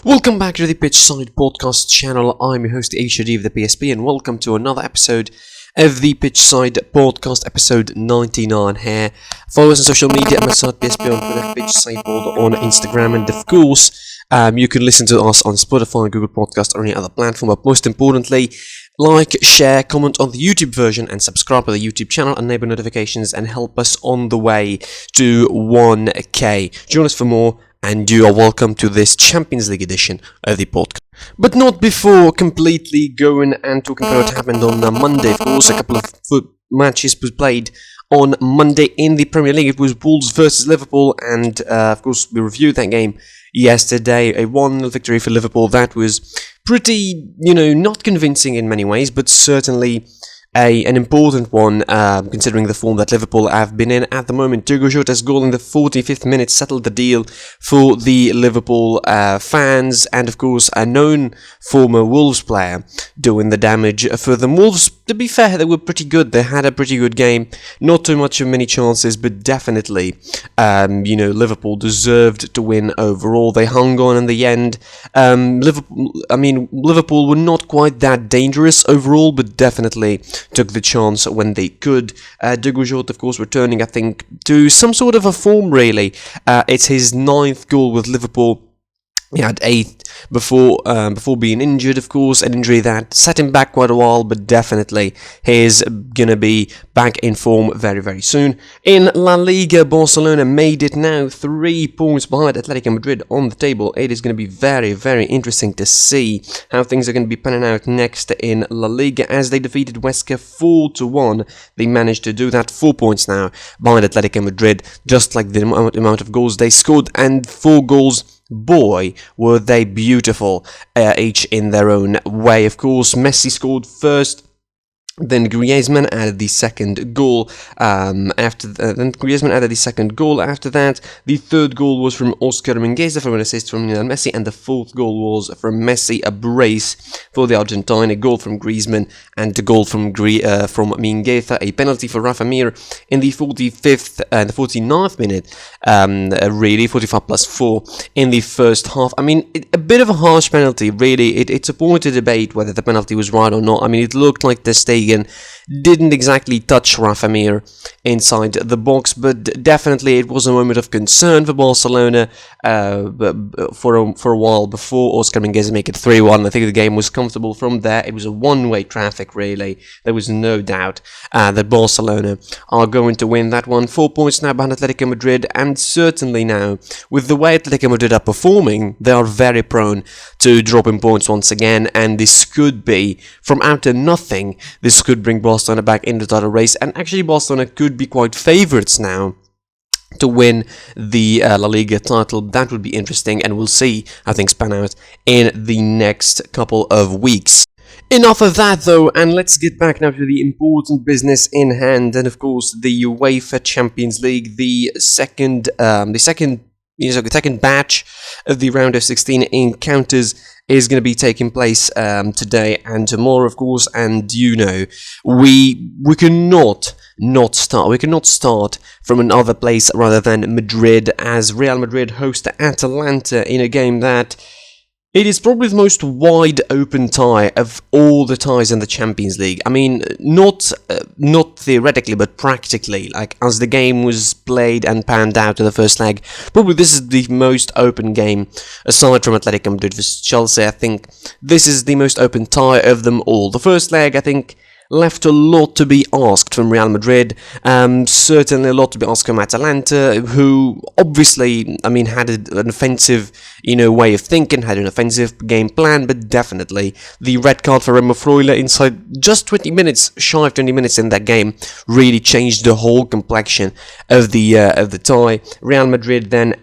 Welcome back to the Pitchside Podcast channel. I'm your host HD of the PSP, and welcome to another episode of the Pitchside Podcast, episode 99 here. Follow us on social media at PSP on Twitter, Pitchside Board on Instagram, and of course, you can listen to us on Spotify, Google Podcast, or any other platform. But most importantly, like, share, comment on the YouTube version, and subscribe to the YouTube channel, enable notifications, and help us on the way to 1K. Join us for more, and you are welcome to this Champions League edition of the podcast. But not before completely going and talking about what happened on Monday. Of course, a couple of matches was played on Monday in the Premier League. It was Wolves versus Liverpool, and of course we reviewed that game yesterday. A 1-0 victory for Liverpool. That was pretty, not convincing in many ways, but certainly an important one, considering the form that Liverpool have been in at the moment. Diogo Jota's goal in the 45th minute settled the deal for the Liverpool fans, and of course a known former Wolves player doing the damage for them. Wolves, to be fair, they were pretty good. They had a pretty good game. Not too much of many chances, but definitely, Liverpool deserved to win overall. They hung on in the end. Liverpool were not quite that dangerous overall, but definitely took the chance when they could. Diogo Jota, of course, returning, I think, to some sort of a form, really. It's his 9th goal with Liverpool. He had 8th before being injured, of course, an injury that set him back quite a while, but definitely he's gonna be back in form very, very soon. In La Liga, Barcelona made it now 3 points behind Atletico Madrid on the table. It is gonna be very, very interesting to see how things are gonna be panning out next in La Liga, as they defeated Huesca 4-1. They managed to do that, 4 points now behind Atletico Madrid, just like the amount of goals they scored, and 4 goals. Boy, were they beautiful, each in their own way. Of course, Messi scored first, then Griezmann added the second goal. After that, the third goal was from Oscar Mingueza from an assist from Lionel Messi, and the fourth goal was from Messi, a brace for the Argentine, a goal from Griezmann, and a goal from Mingueza, a penalty for Rafa Mir in the 45th and the 49th minute. 45 plus 4 in the first half. I mean, a bit of a harsh penalty, really. It's a point to debate whether the penalty was right or not. I mean, it looked like Ter Stegen didn't exactly touch Rafa Mir inside the box, but definitely it was a moment of concern for Barcelona for a while before Oscar Mingueza make it 3-1. I think the game was comfortable from there. It was a one-way traffic, really. There was no doubt that Barcelona are going to win that one. 4 points now behind Atletico Madrid, and certainly now, with the way Atletico Madrid are performing, they are very prone to dropping points once again, and this could be, from out of nothing, this could bring Barcelona back in the title race, and actually Barcelona could be quite favourites now to win the La Liga title. That would be interesting, and we'll see how things pan out in the next couple of weeks. Enough of that, though, and let's get back now to the important business in hand, and of course the UEFA Champions League, the second batch of the round of 16 encounters is going to be taking place today and tomorrow, of course, and we cannot start from another place rather than Madrid, as Real Madrid host Atalanta in a game that it is probably the most wide open tie of all the ties in the Champions League. I mean, not theoretically, but practically. Like, as the game was played and panned out in the first leg, probably this is the most open game, aside from Atletico Madrid versus Chelsea. I think this is the most open tie of them all. The first leg, I think, left a lot to be asked from Real Madrid, certainly a lot to be asked from Atalanta, who obviously, had an offensive, way of thinking, had an offensive game plan, but definitely the red card for Remo Freuler inside just 20 minutes, shy of 20 minutes in that game, really changed the whole complexion of the tie. Real Madrid then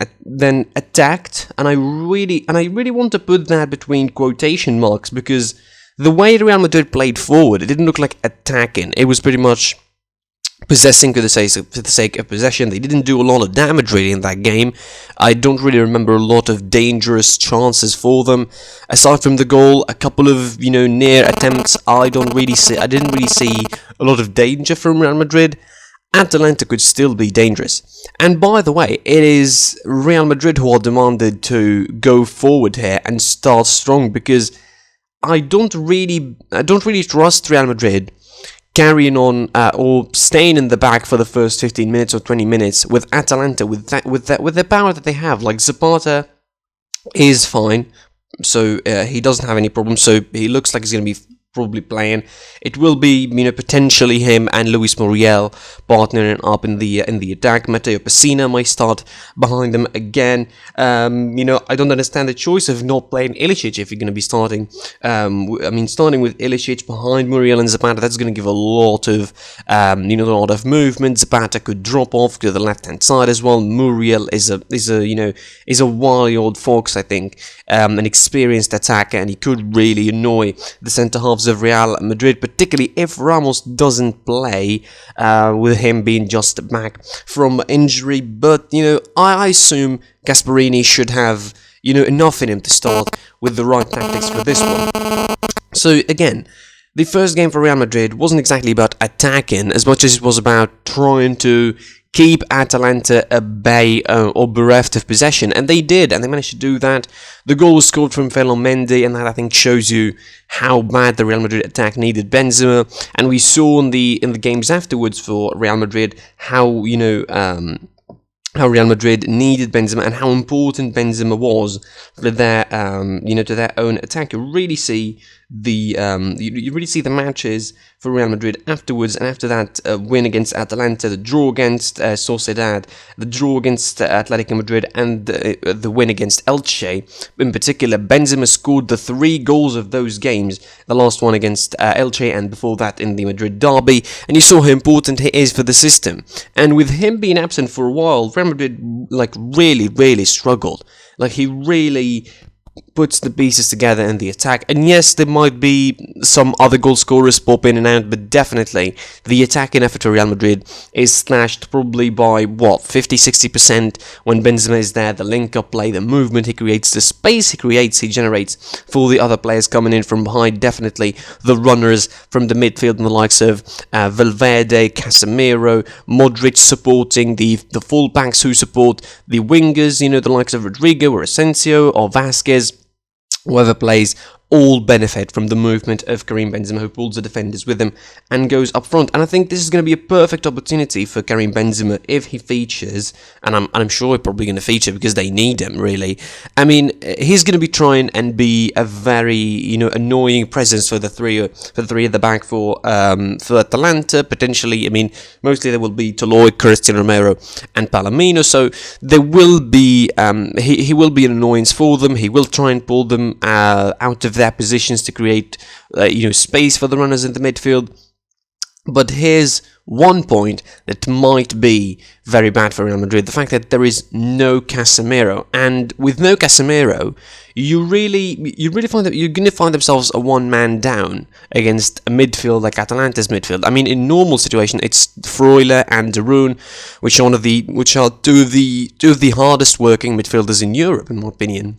attacked, and I really want to put that between quotation marks, because the way Real Madrid played forward, it didn't look like attacking. It was pretty much possessing for the sake of possession. They didn't do a lot of damage really in that game. I don't really remember a lot of dangerous chances for them. Aside from the goal, a couple of near attempts. I didn't really see a lot of danger from Real Madrid. Atalanta could still be dangerous. And by the way, it is Real Madrid who are demanded to go forward here and start strong, because I don't really trust Real Madrid carrying on or staying in the back for the first 15 minutes or 20 minutes with Atalanta with the power that they have. Like, Zapata is fine, so he doesn't have any problems. So he looks like he's going to be probably playing. It will be, potentially him and Luis Muriel partnering up in the attack. Matteo Pessina might start behind them again. I don't understand the choice of not playing Ilicic if you're going to be starting. Starting with Ilicic behind Muriel and Zapata, that's going to give a lot of movement. Zapata could drop off to the left hand side as well. Muriel is a wild fox, I think, an experienced attacker, and he could really annoy the centre halves of Real Madrid, particularly if Ramos doesn't play, with him being just back from injury. But I assume Gasperini should have enough in him to start with the right tactics for this one. So again, the first game for Real Madrid wasn't exactly about attacking as much as it was about trying to keep Atalanta at bay or bereft of possession, and they did, and they managed to do that. The goal was scored from Mendy, and that, I think, shows you how bad the Real Madrid attack needed Benzema. And we saw in the games afterwards for Real Madrid how how Real Madrid needed Benzema and how important Benzema was for their to their own attack. You really see the matches for Real Madrid afterwards, and after that win against Atalanta, the draw against Sociedad, the draw against Atletico Madrid, and the win against Elche. In particular, Benzema scored the 3 goals of those games, the last one against Elche and before that in the Madrid derby, and you saw how important he is for the system. And with him being absent for a while, Real Madrid really struggled. He really puts the pieces together in the attack. And yes, there might be some other goal scorers pop in and out, but definitely the attacking effort of Real Madrid is slashed probably by 50-60% when Benzema is there. The link-up play, the movement he creates, the space he generates for the other players coming in from behind. Definitely the runners from the midfield and the likes of Valverde, Casemiro, Modric supporting the full-backs who support the wingers, the likes of Rodrigo or Asensio or Vasquez. Whoever plays all benefit from the movement of Karim Benzema, who pulls the defenders with him and goes up front. And I think this is going to be a perfect opportunity for Karim Benzema if he features, and I'm sure he's probably going to feature because they need him, really. I mean, he's going to be trying and be a very, annoying presence for the three at the back for Atalanta, potentially. I mean, mostly there will be Toloi, Christian Romero, and Palomino, so there will be, he will be an annoyance for them. He will try and pull them out of their positions to create space for the runners in the midfield. But here's one point that might be very bad for Real Madrid: the fact that there is no Casemiro. And with no Casemiro, you really find that you're going to find themselves a one-man down against a midfield like Atalanta's midfield. I mean, in normal situation, it's Freuler and De Roon, which are two of the hardest working midfielders in Europe, in my opinion.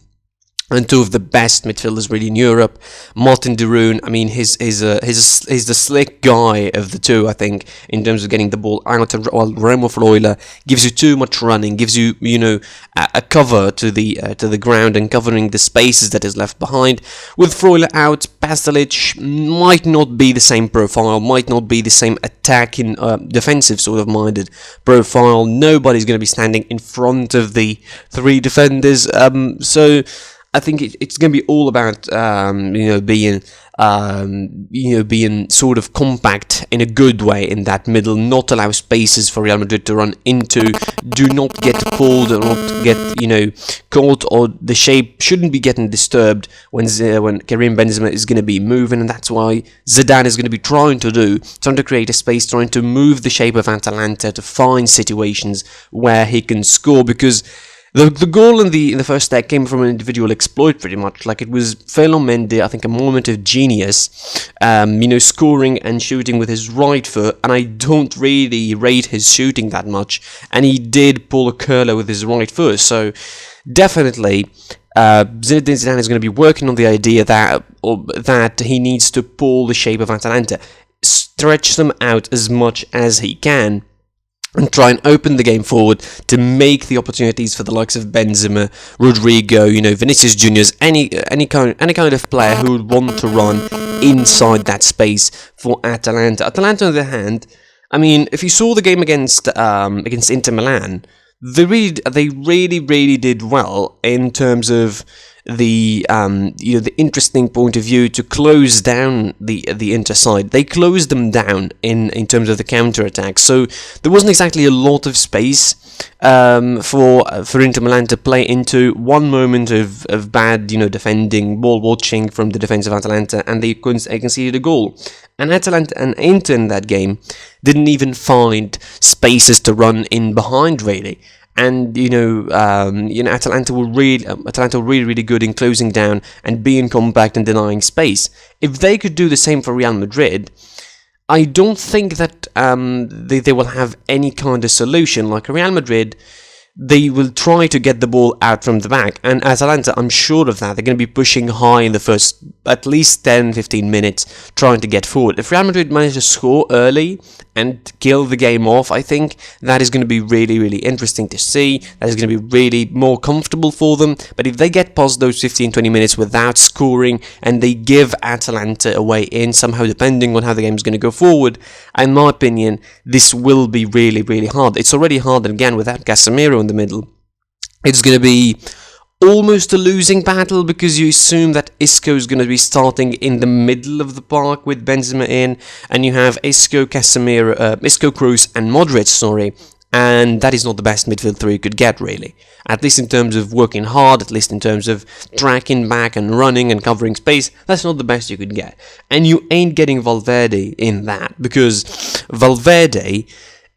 And 2 of the best midfielders really in Europe. Martin De Roon, I mean, he's the slick guy of the 2, I think, in terms of getting the ball out. While Remo Freuler gives you too much running, gives you a cover to the ground and covering the spaces that is left behind. With Freuler out, Pastelic might not be the same profile, might not be the same attacking, defensive sort of minded profile. Nobody's going to be standing in front of the 3 defenders. So I think it's going to be all about being sort of compact in a good way in that middle, not allow spaces for Real Madrid to run into, do not get pulled or not get caught, or the shape shouldn't be getting disturbed when Karim Benzema is going to be moving. And that's why Zidane is going to be trying to create a space, trying to move the shape of Atalanta to find situations where he can score, because the goal in the first leg came from an individual exploit, pretty much. Like, it was Mendy, I think, a moment of genius, scoring and shooting with his right foot, and I don't really rate his shooting that much, and he did pull a curler with his right foot. So definitely Zinedine Zidane is going to be working on the idea that he needs to pull the shape of Atalanta, stretch them out as much as he can, and try and open the game forward to make the opportunities for the likes of Benzema, Rodrigo, Vinicius Juniors, any kind of player who would want to run inside that space for Atalanta. Atalanta, on the other hand, I mean, if you saw the game against Inter Milan, they really did well in terms of the the interesting point of view to close down the Inter side. They closed them down in terms of the counter attack. So there wasn't exactly a lot of space for Inter Milan to play into. One moment of bad defending, ball watching from the defense of Atalanta, and they conceded a goal. And Atalanta and Inter in that game didn't even find spaces to run in behind, really. And Atalanta were really good in closing down and being compact and denying space. If they could do the same for Real Madrid, I don't think that they will have any kind of solution. Like Real Madrid, they will try to get the ball out from the back, and Atalanta, I'm sure of that, they're going to be pushing high in the first at least 10-15 minutes, trying to get forward. If Real Madrid manage to score early and kill the game off, I think that is going to be really interesting to see. That is going to be really more comfortable for them. But if they get past those 15-20 minutes without scoring, and they give Atalanta a way in somehow, depending on how the game is going to go forward, in my opinion, this will be really hard. It's already hard, and again, without Casemiro in the middle, it's going to be almost a losing battle, because you assume that Isco is going to be starting in the middle of the park with Benzema in, and you have Isco, Casemiro, Isco, Kroos, and Modric, and that is not the best midfield three you could get, really. At least in terms of working hard, at least in terms of tracking back and running and covering space, that's not the best you could get. And you ain't getting Valverde in that, because Valverde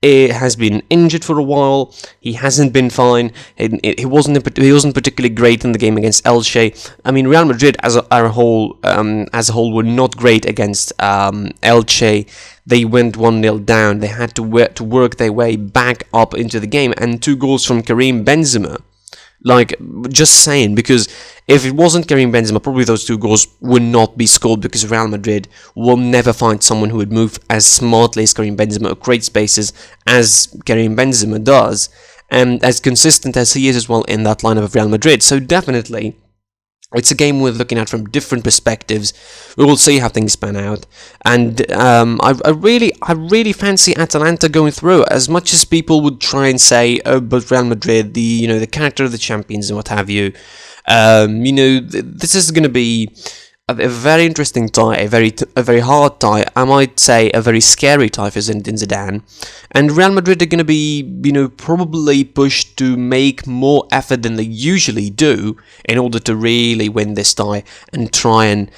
has been injured for a while. He hasn't been fine. He wasn't particularly great in the game against Elche. I mean, Real Madrid as a whole were not great against Elche. They went 1-0 down. They had to work their way back up into the game, and 2 goals from Karim Benzema. Like, just saying, because if it wasn't Karim Benzema, probably those 2 goals would not be scored, because Real Madrid will never find someone who would move as smartly as Karim Benzema or create spaces as Karim Benzema does, and as consistent as he is as well in that lineup of Real Madrid. So definitely, it's a game we're looking at from different perspectives. We will see how things pan out, and I really fancy Atalanta going through. As much as people would try and say, "Oh, but Real Madrid, the character of the champions and what have you," this is going to be a very interesting tie, a very hard tie. I might say a very scary tie for Zinedine Zidane. And Real Madrid are going to be, probably pushed to make more effort than they usually do in order to really win this tie and try and,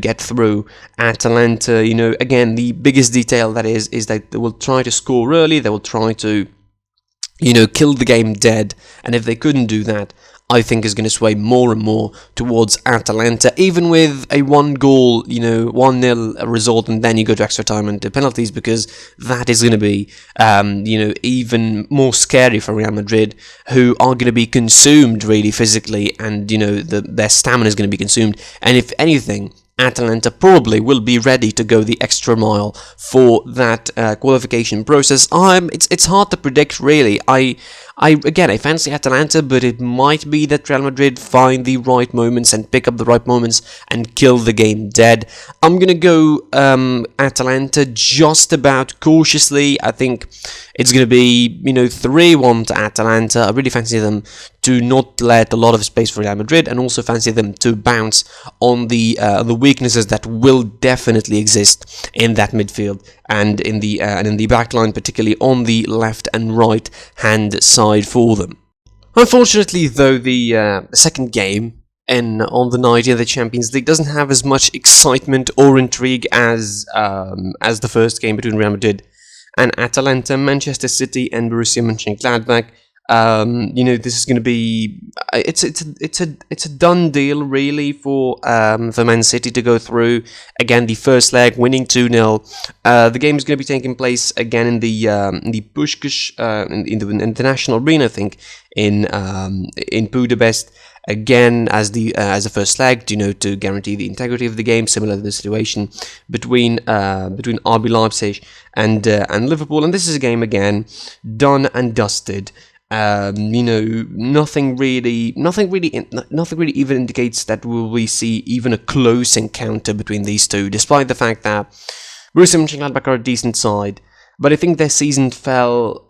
get through. Atalanta, again, the biggest detail that is that they will try to score early. They will try to, kill the game dead. And if they couldn't do that, I think is going to sway more and more towards Atalanta, even with a 1-goal, 1-0 result, and then you go to extra time and to penalties, because that is going to be, even more scary for Real Madrid, who are going to be consumed really physically, and, their stamina is going to be consumed, and if anything, Atalanta probably will be ready to go the extra mile for that qualification process. It's hard to predict, really. I fancy Atalanta, but it might be that Real Madrid find the right moments and pick up the right moments and kill the game dead. I'm gonna go Atalanta just about cautiously. I think it's gonna be 3-1 to Atalanta. I really fancy them to not let a lot of space for Real Madrid, and also fancy them to bounce on the weaknesses that will definitely exist in that midfield and in the back line, particularly on the left and right hand side for them. Unfortunately, though, the second game on the night in the Champions League doesn't have as much excitement or intrigue as the first game between Real Madrid and Atalanta. Manchester City and Borussia M'Gladbach. This is going to be it's a done deal, really, for Man City to go through. Again, the first leg winning 2-0. The game is going to be taking place again in the Puskás in the National Arena, I think, in Budapest. again as the first leg, to guarantee the integrity of the game, similar to the situation between RB Leipzig and Liverpool. And this is a game again done and dusted. Nothing really even indicates that we see even a close encounter between these two, despite the fact that Borussia Mönchengladbach are a decent side. But I think their season fell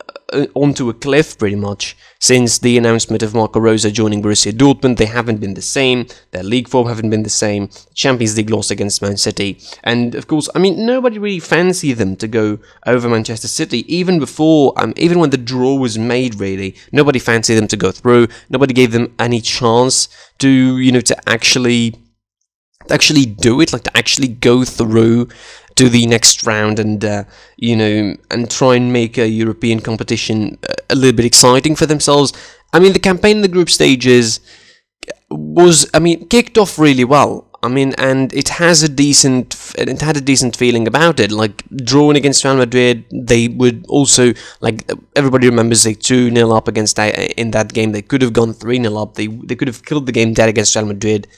onto a cliff pretty much since the announcement of Marco Rose joining Borussia Dortmund. They haven't been the same. Their league form haven't been the same. Champions League loss against Man City, and of course, nobody really fancied them to go over Manchester City even before, even when the draw was made. Really, nobody fancied them to go through. Nobody gave them any chance to to actually do it, like to actually go through to the next round and and try and make a European competition a little bit exciting for themselves. The campaign in the group stages was kicked off really well. And it had a decent feeling about it. Like drawing against Real Madrid, they would also, like everybody remembers, they 2-0 up against in that game. They could have gone 3-0 up. They could have killed the game dead against Real Madrid.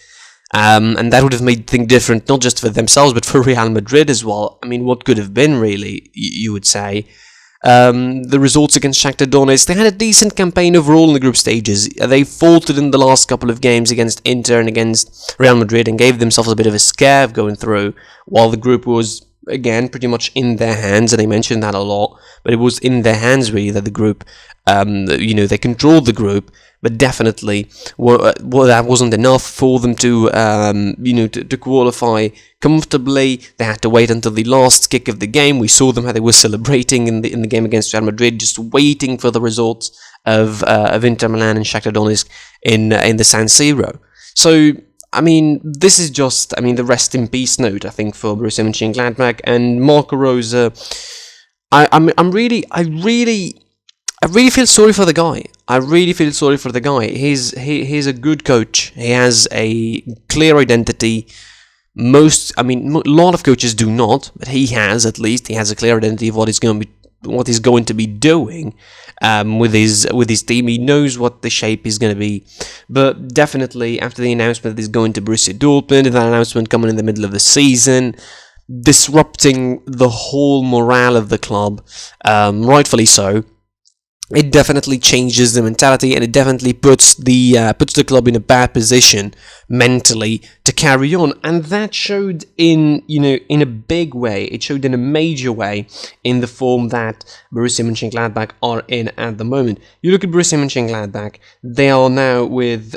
And that would have made things different, not just for themselves, but for Real Madrid as well. What could have been, really, you would say. The results against Shakhtar Donetsk, they had a decent campaign overall in the group stages. They faltered in the last couple of games against Inter and against Real Madrid and gave themselves a bit of a scare of going through, while the group was, again, pretty much in their hands, and they mentioned that a lot, but it was in their hands, really, that the group, they controlled the group. But definitely, that wasn't enough for them to qualify comfortably. They had to wait until the last kick of the game. We saw them how they were celebrating in the game against Real Madrid, just waiting for the results of Inter Milan and Shakhtar Donetsk in the San Siro. So this is just the rest in peace note, I think, for Borussia Mönchengladbach and Marco Rose. I really feel sorry for the guy. He's a good coach. He has a clear identity. A lot of coaches do not, but he has, at least. He has a clear identity of what he's going to be doing with his team. He knows what the shape is going to be. But definitely, after the announcement that he's going to Borussia Dortmund, and that announcement coming in the middle of the season, disrupting the whole morale of the club, rightfully so. It definitely changes the mentality, and it definitely puts the club in a bad position mentally to carry on, and that showed in a big way. It showed in a major way in the form that Borussia Mönchengladbach are in at the moment. You look at Borussia Mönchengladbach; they are now with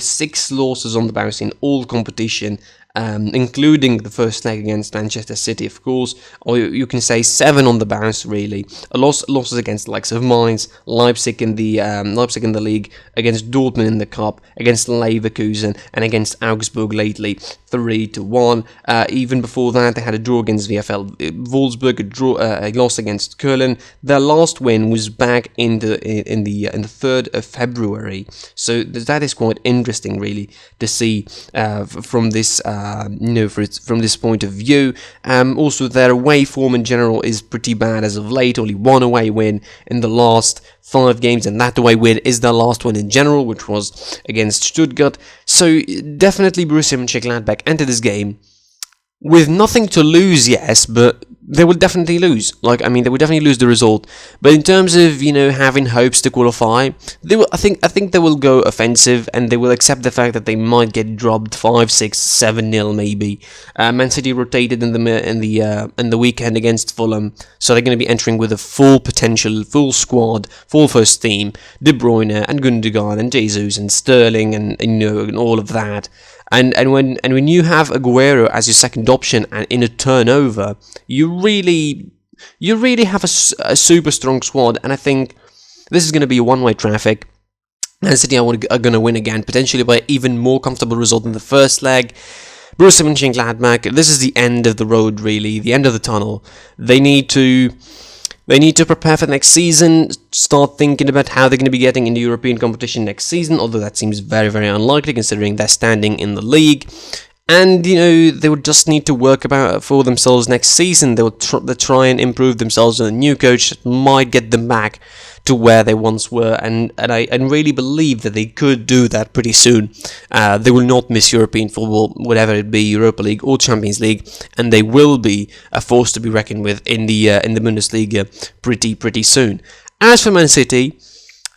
6 losses on the bounce in all competition. Including the first leg against Manchester City, of course, or you can say 7 on the bounce, really. Losses against the likes of Mainz, Leipzig in the league, against Dortmund in the cup, against Leverkusen, and against Augsburg lately, 3-1. Even before that, they had a draw against VfL Wolfsburg, a loss against Köln. Their last win was back in the 3rd of February. So that is quite interesting, really, to see from this. From this point of view. Also, their away form in general is pretty bad as of late. Only 1 away win in the last 5 games, and that away win is their last one in general, which was against Stuttgart. So definitely Borussia Mönchengladbach enter this game with nothing to lose, yes, but they will definitely lose. They will definitely lose the result. But in terms of having hopes to qualify, they will. I think they will go offensive, and they will accept the fact that they might get dropped 5, 6, 7-0 maybe. Man City rotated in the weekend against Fulham, so they're going to be entering with a full potential, full squad, full first team: De Bruyne and Gundogan and Jesus and Sterling and all of that. And when you have Aguero as your second option and in a turnover, you really have a super strong squad. And I think this is going to be a one-way traffic. Man City are going to win again, potentially by even more comfortable result than the first leg. Borussia Mönchengladbach, this is the end of the road, really, the end of the tunnel. They need to prepare for the next season, start thinking about how they're going to be getting into European competition next season, although that seems very, very unlikely considering their standing in the league. And, they would just need to work about for themselves next season. They'll try and improve themselves with a new coach that might get them back to where they once were. And I really believe that they could do that pretty soon. They will not miss European football, whatever it be, Europa League or Champions League. And they will be a force to be reckoned with in the Bundesliga pretty soon. As for Man City,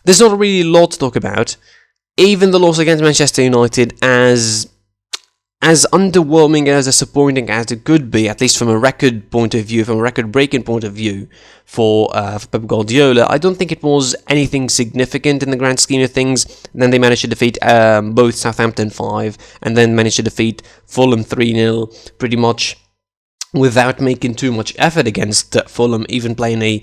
there's not really a lot to talk about. Even the loss against Manchester United, as underwhelming and as disappointing as it could be, at least from a record point of view, from a record-breaking point of view for Pep Guardiola, I don't think it was anything significant in the grand scheme of things. And then they managed to defeat both Southampton 5 and then managed to defeat Fulham 3-0 pretty much without making too much effort against Fulham, even playing the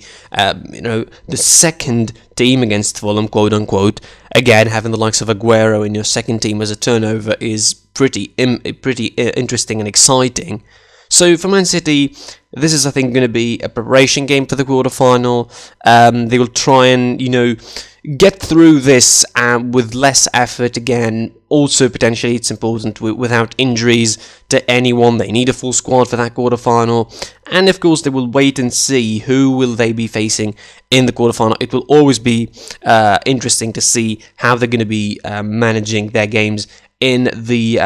second team against Fulham, quote unquote. Again, having the likes of Aguero in your second team as a turnover is pretty interesting and exciting. So for Man City, this is, I think, going to be a preparation game for the quarterfinal. They will try and, get through this with less effort again. Also, potentially, it's important without injuries to anyone. They need a full squad for that quarterfinal. And, of course, they will wait and see who will they be facing in the quarterfinal. It will always be interesting to see how they're going to be managing their games in the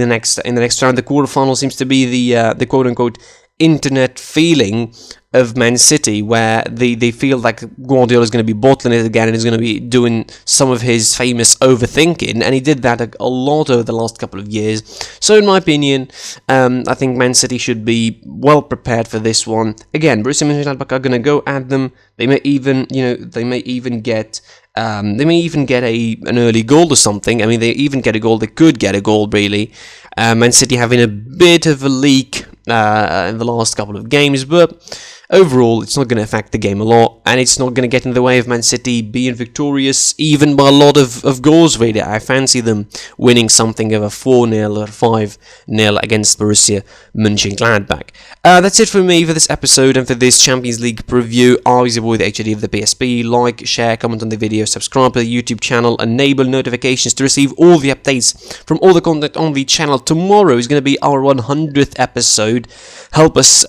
next round. The quarterfinal seems to be the quote unquote internet feeling of Man City, where they feel like Guardiola is going to be bottling it again and is going to be doing some of his famous overthinking, and he did that a lot over the last couple of years. So in my opinion, I think Man City should be well prepared for this one. Again, Borussia M'Gladbach are going to go at them. They may even get an early goal or something. I mean, they even get a goal. They could get a goal, really. Man City having a bit of a leak in the last couple of games, but overall, it's not going to affect the game a lot, and it's not going to get in the way of Man City being victorious, even by a lot of goals, really. I fancy them winning something of a 4-0 or 5-0 against Borussia M'Gladbach. That's it for me for this episode and for this Champions League preview. I was your boy, the HOD of the PSP. Like, share, comment on the video, subscribe to the YouTube channel, enable notifications to receive all the updates from all the content on the channel. Tomorrow is going to be our 100th episode. Help us,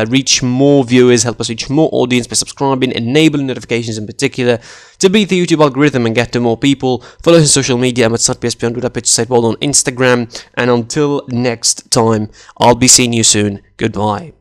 reach more viewers, help us reach more audience by subscribing, enabling notifications in particular to beat the YouTube algorithm and get to more people. Follow us on social media. I'm at SatPSP on Twitter, on Instagram. And until next time, I'll be seeing you soon. Goodbye.